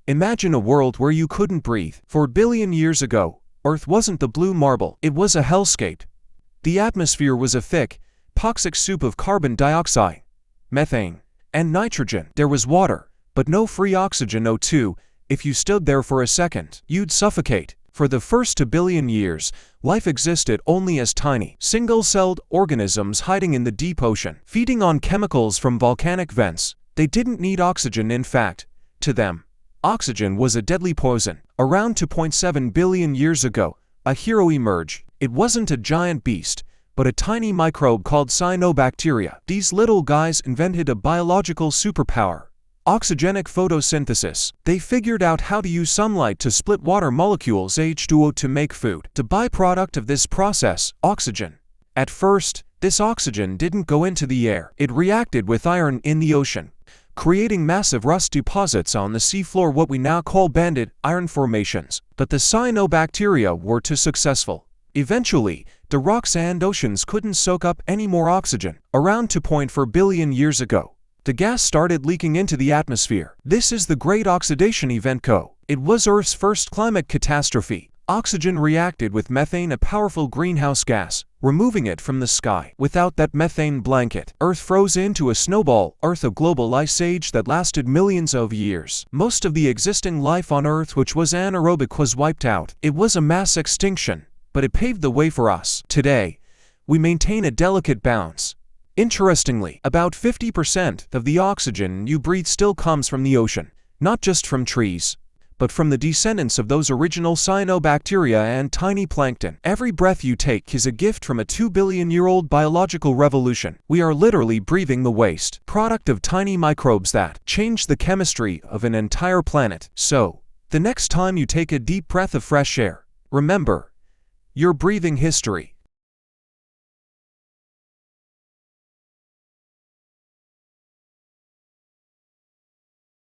Imagine a world where you couldn't breathe. 4 billion years ago, Earth wasn't the blue marble, it was a hellscape. The atmosphere was a thick, toxic soup of carbon dioxide, methane, and nitrogen. There was water, but no free oxygen. O2. If you stood there for a second, you'd suffocate. For the first 2 billion years, life existed only as tiny, single-celled organisms hiding in the deep ocean, feeding on chemicals from volcanic vents. They didn't need oxygen. In fact, to them, oxygen was a deadly poison. Around 2.7 billion years ago, a hero emerged. It wasn't a giant beast, but a tiny microbe called cyanobacteria. These little guys invented a biological superpower: oxygenic photosynthesis. They figured out how to use sunlight to split water molecules H2O to make food. The byproduct of this process, oxygen. At first, this oxygen didn't go into the air. It reacted with iron in the ocean, creating massive rust deposits on the seafloor, what we now call banded iron formations. But the cyanobacteria were too successful. Eventually, the rocks and oceans couldn't soak up any more oxygen. Around 2.4 billion years ago, the gas started leaking into the atmosphere. This is the Great Oxidation Event. It was Earth's first climate catastrophe. Oxygen reacted with methane, a powerful greenhouse gas, removing it from the sky. Without that methane blanket, Earth froze into a snowball. A global ice age that lasted millions of years. Most of the existing life on Earth, which was anaerobic, was wiped out. It was a mass extinction, but it paved the way for us. Today, we maintain a delicate balance. Interestingly, about 50% of the oxygen you breathe still comes from the ocean, not just from trees, but from the descendants of those original cyanobacteria and tiny plankton. Every breath you take is a gift from a 2-billion-year-old biological revolution. We are literally breathing the waste product of tiny microbes that change the chemistry of an entire planet. So, the next time you take a deep breath of fresh air, remember, you're breathing history.